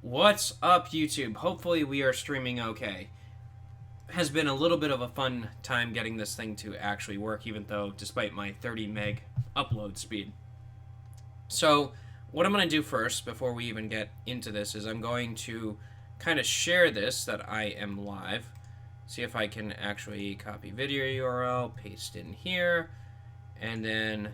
What's up, YouTube? Hopefully we are streaming okay. Has been a little bit of a fun time getting this thing to actually work, even though despite my 30 meg upload speed. So what I'm going to do first, before we even get into this, is I'm going to kind of share this that I am live. See if I can actually copy video URL, paste in here, and then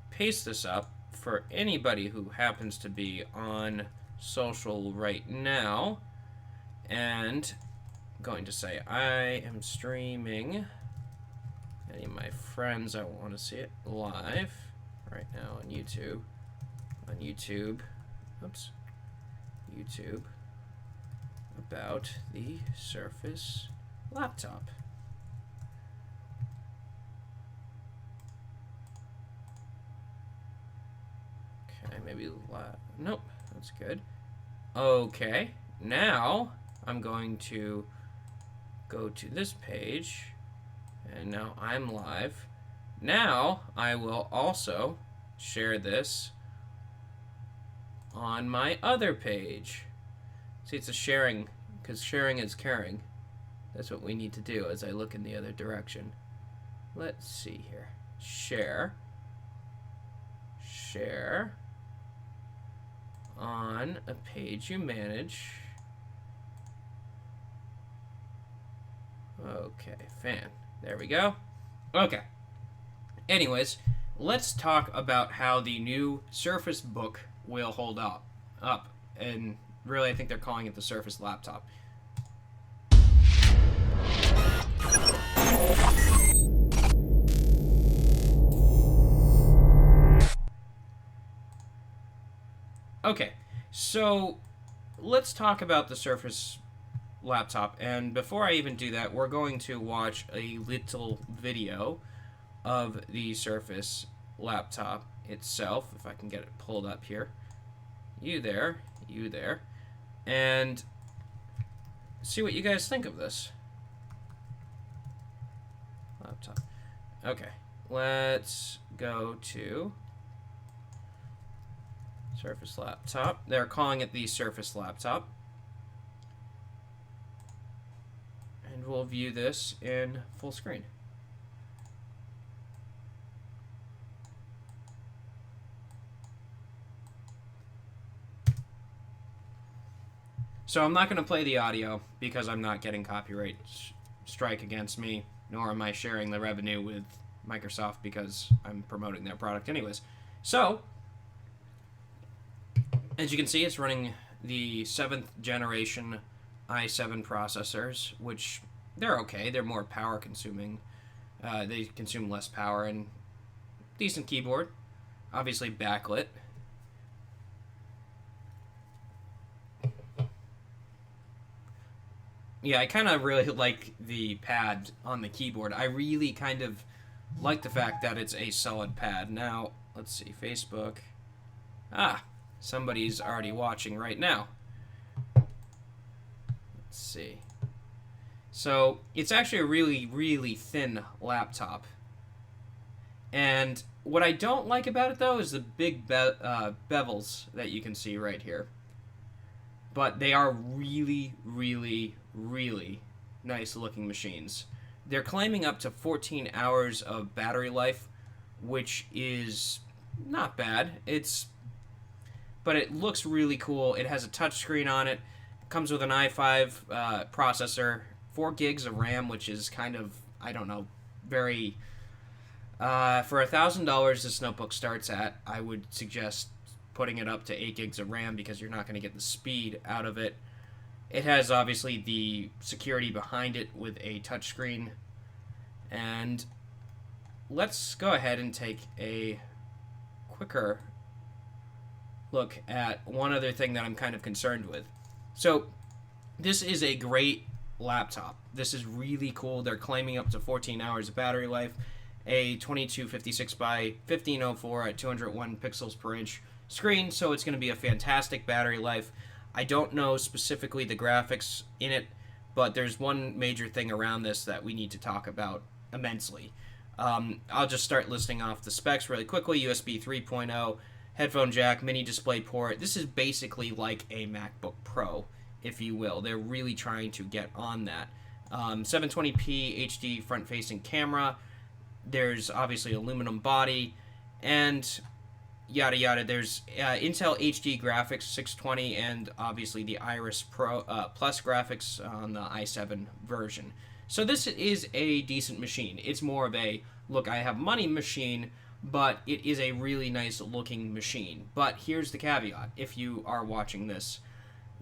paste this up for anybody who happens to be on social right now, and I'm going to say I am streaming. Any of my friends I want to see it live right now on YouTube. Oops. YouTube about the Surface laptop. Okay, maybe nope, that's good. Okay, now I'm going to go to this page, and now I'm live. Now I will also share this on my other page. See, it's a sharing, because sharing is caring. That's what we need to do as I look in the other direction. Let's see here. Share on a page you manage. Okay, there we go. Okay. Anyways, let's talk about how the new Surface Book will hold up. And really, I think they're calling it the Surface Laptop. Okay, so let's talk about the Surface laptop, and before I even do that, we're going to watch a little video of the Surface laptop itself, if I can get it pulled up here. You there, and see what you guys think of this laptop. Okay, let's go to Surface laptop. They're calling it the Surface laptop. And we'll view this in full screen. So I'm not going to play the audio because I'm not getting copyright strike against me, nor am I sharing the revenue with Microsoft because I'm promoting their product anyways. So, as you can see, it's running the 7th generation i7 processors, which they're okay. They're more power consuming. They consume less power, and decent keyboard. Obviously backlit. Yeah, I kind of really like the pad on the keyboard. I really kind of like the fact that it's a solid pad. Now, let's see, Facebook. Somebody's already watching right now. Let's see. So, it's actually a really, really thin laptop. And what I don't like about it, though, is the big bevels that you can see right here. But they are really, really, really nice looking machines. They're claiming up to 14 hours of battery life, which is not bad. But it looks really cool. It has a touchscreen on it. It comes with an i5 processor, 4 gigs of RAM, which is kind of, I don't know, very... for $1,000 this notebook starts at, I would suggest putting it up to 8 gigs of RAM because you're not going to get the speed out of it. It has, obviously, the security behind it with a touchscreen. And let's go ahead and take a quicker look at one other thing that I'm kind of concerned with. So, this is a great laptop. This is really cool. They're claiming up to 14 hours of battery life, a 2256 by 1504 at 201 pixels per inch screen, so it's going to be a fantastic battery life. I don't know specifically the graphics in it, but there's one major thing around this that we need to talk about immensely. I'll just start listing off the specs really quickly. USB 3.0, headphone jack, mini display port. This is basically like a MacBook Pro, if you will. They're really trying to get on that. 720p HD front-facing camera. There's obviously aluminum body, and yada yada. There's Intel HD graphics 620, and obviously the Iris Pro Plus graphics on the i7 version. So this is a decent machine. It's more of a look, I have money machine, but it is a really nice looking machine. But here's the caveat: if you are watching this,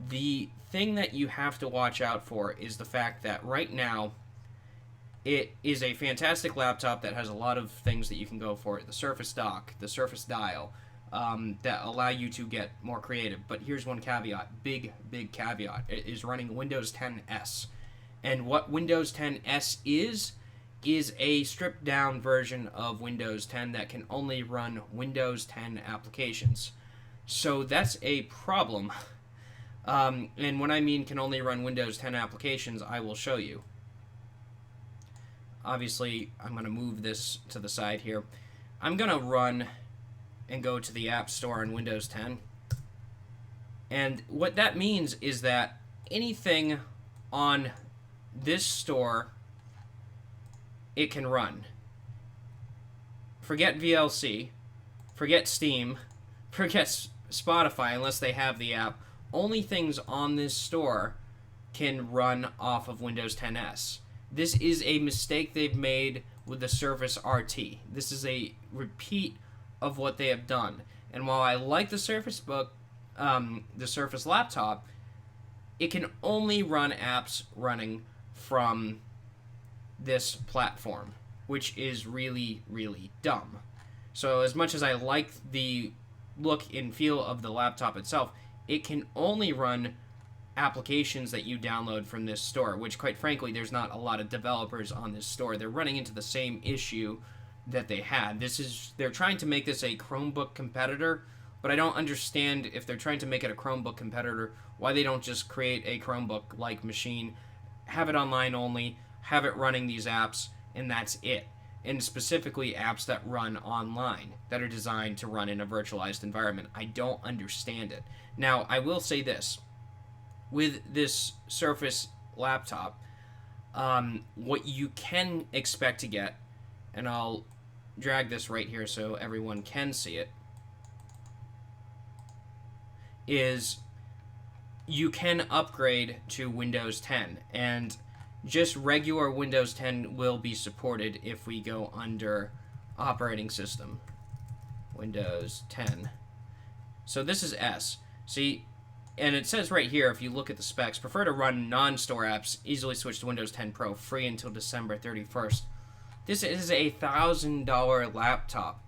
the thing that you have to watch out for is the fact that right now it is a fantastic laptop that has a lot of things that you can go for. The Surface Dock, the Surface Dial, that allow you to get more creative. But here's one caveat, big caveat. It is running Windows 10 S. And what Windows 10 S is a stripped down version of Windows 10 that can only run Windows 10 applications. So that's a problem. And when I mean can only run Windows 10 applications, I will show you. Obviously, I'm going to move this to the side here. I'm going to run and go to the App Store on Windows 10. And what that means is that anything on this store, it can run. Forget VLC, forget Steam, forget Spotify unless they have the app. Only things on this store can run off of Windows 10 S. This is a mistake they've made with the Surface RT. This is a repeat of what they have done. And while I like the Surface the Surface laptop, it can only run apps running from this platform, which is really, really dumb. So as much as I like the look and feel of the laptop itself, it can only run applications that you download from this store, which quite frankly there's not a lot of developers on this store. They're running into the same issue that they had. They're trying to make this a Chromebook competitor, but I don't understand, if they're trying to make it a Chromebook competitor, why they don't just create a Chromebook like machine, have it online only, have it running these apps, and that's it. And specifically apps that run online, that are designed to run in a virtualized environment. I don't understand it. Now, I will say this. With this Surface laptop, what you can expect to get, and I'll drag this right here so everyone can see it, is you can upgrade to Windows 10, and just regular Windows 10 will be supported if we go under operating system, Windows 10. So this is S. See, and it says right here, if you look at the specs, prefer to run non-store apps, easily switch to Windows 10 Pro, free until December 31st. This is a $1,000 laptop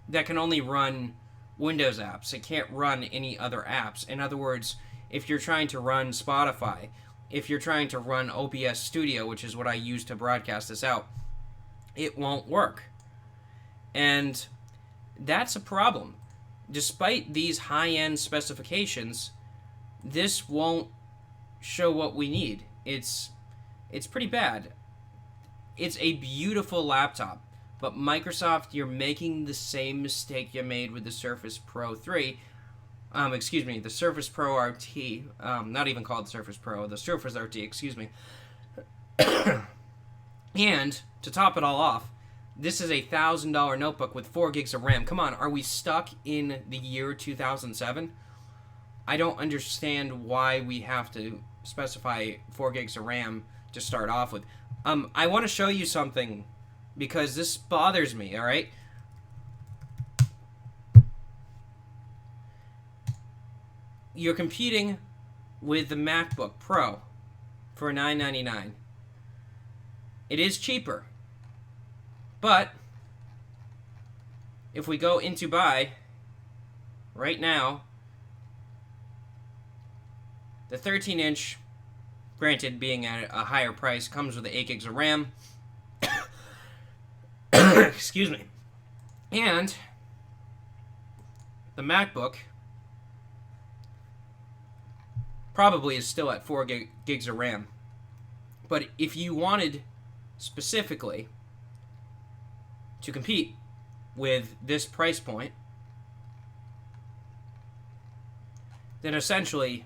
that can only run Windows apps. It can't run any other apps. In other words, if you're trying to run Spotify, if you're trying to run OBS Studio, which is what I use to broadcast this out, it won't work. And that's a problem. Despite these high-end specifications, this won't show what we need. It's pretty bad. It's a beautiful laptop, but Microsoft, you're making the same mistake you made with the Surface Pro 3. The Surface Pro RT. Not even called the Surface Pro, the Surface RT, excuse me. And, to top it all off, this is a $1,000 notebook with 4 gigs of RAM. Come on, are we stuck in the year 2007? I don't understand why we have to specify 4 gigs of RAM to start off with. I want to show you something because this bothers me, alright? You're competing with the MacBook Pro for $999. It is cheaper. But if we go into buy right now, the 13-inch, granted being at a higher price, comes with 8 gigs of RAM. Excuse me. And the MacBook probably is still at 4 gigs of RAM. But if you wanted specifically to compete with this price point, then essentially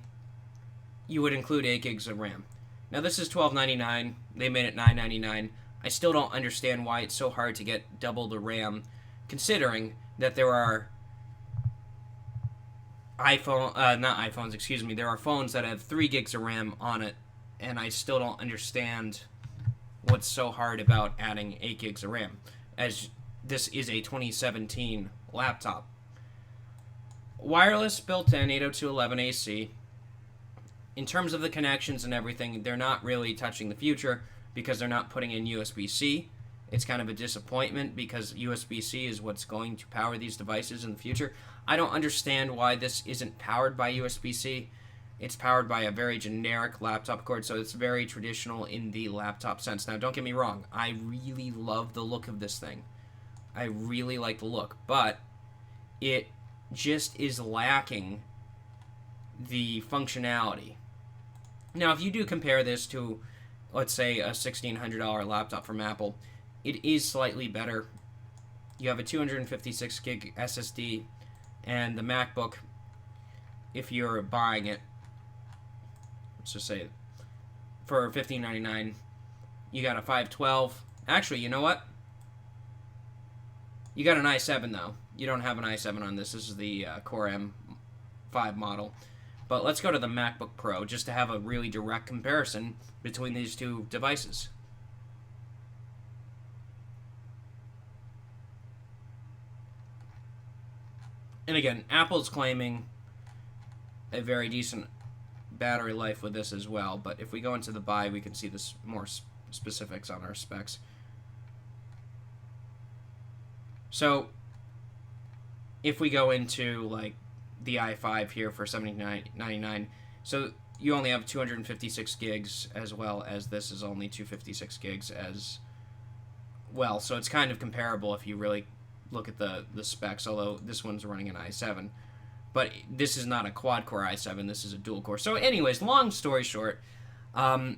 you would include 8 gigs of RAM. Now this is $12.99. They made it $9.99. I still don't understand why it's so hard to get double the RAM, considering that there are there are phones that have 3 gigs of RAM on it, and I still don't understand what's so hard about adding 8 gigs of RAM, as this is a 2017 laptop. Wireless built-in 802.11ac. In terms of the connections and everything, they're not really touching the future because they're not putting in USB-C. It's kind of a disappointment because USB-C is what's going to power these devices in the future. I don't understand why this isn't powered by USB-C. It's powered by a very generic laptop cord, so it's very traditional in the laptop sense. Now, don't get me wrong. I really love the look of this thing. I really like the look, but it just is lacking the functionality. Now, if you do compare this to, let's say, a $1,600 laptop from Apple, it is slightly better. You have a 256 gig SSD, and the MacBook, if you're buying it, let's just say for $15.99, you got a 512. Actually, you know what? You got an i7 though. You don't have an i7 on this. This is the Core M5 model. But let's go to the MacBook Pro just to have a really direct comparison between these two devices. And again, Apple's claiming a very decent battery life with this as well, but if we go into the buy, we can see this more specifics on our specs. So, if we go into like the i5 here for $79.99, so you only have 256 gigs, as well as this is only 256 gigs as well. So it's kind of comparable if you really look at the specs, although this one's running an i7. But this is not a quad-core i7, this is a dual-core. So anyways, long story short, the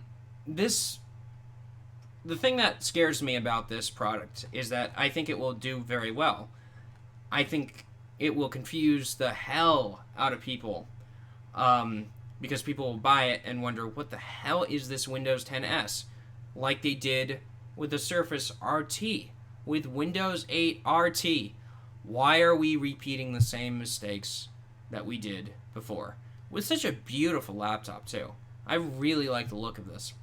thing that scares me about this product is that I think it will do very well. I think it will confuse the hell out of people, because people will buy it and wonder, what the hell is this Windows 10s? Like they did with the Surface RT, with Windows 8 RT. Why are we repeating the same mistakes that we did before? With such a beautiful laptop, too. I really like the look of this.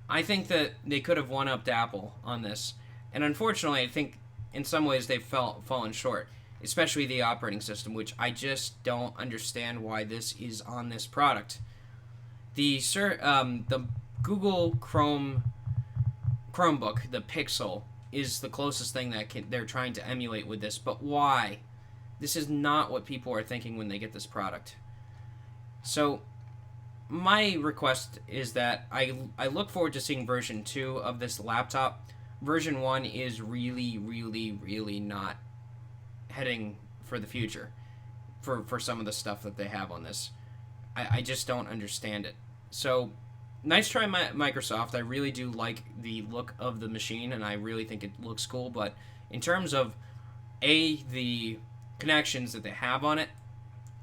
I think that they could have one-upped Apple on this, and unfortunately, I think in some ways they've fallen short, especially the operating system, which I just don't understand why this is on this product. The Google Chromebook, the Pixel, is the closest thing that they're trying to emulate with this, but why? This is not what people are thinking when they get this product. So my request is that I look forward to seeing version 2 of this laptop. Version 1 is really, really, really not heading for the future for some of the stuff that they have on this. I just don't understand it. So nice try, Microsoft. I really do like the look of the machine, and I really think it looks cool, but in terms of the connections that they have on it,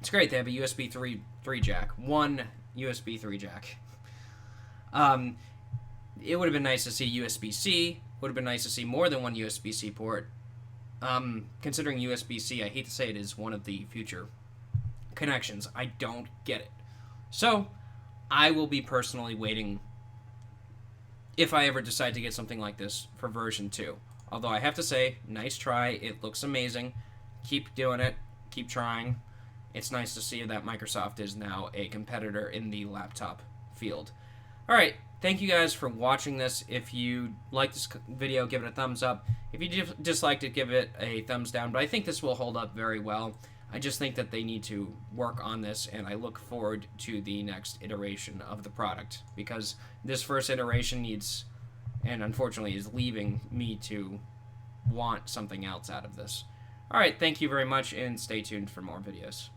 it's great. They have a USB 3 jack, one USB 3 jack. It would have been nice to see USB-C. Would have been nice to see more than one USB-C port. Considering USB-C, I hate to say it, is one of the future connections. I don't get it. So, I will be personally waiting, if I ever decide to get something like this, for version 2. Although I have to say, nice try. It looks amazing. Keep doing it. Keep trying. It's nice to see that Microsoft is now a competitor in the laptop field. Alright, thank you guys for watching this. If you liked this video, give it a thumbs up. If you disliked it, give it a thumbs down. But I think this will hold up very well. I just think that they need to work on this, and I look forward to the next iteration of the product, because this first iteration needs, and unfortunately is leaving me to want something else out of this. Alright, thank you very much, and stay tuned for more videos.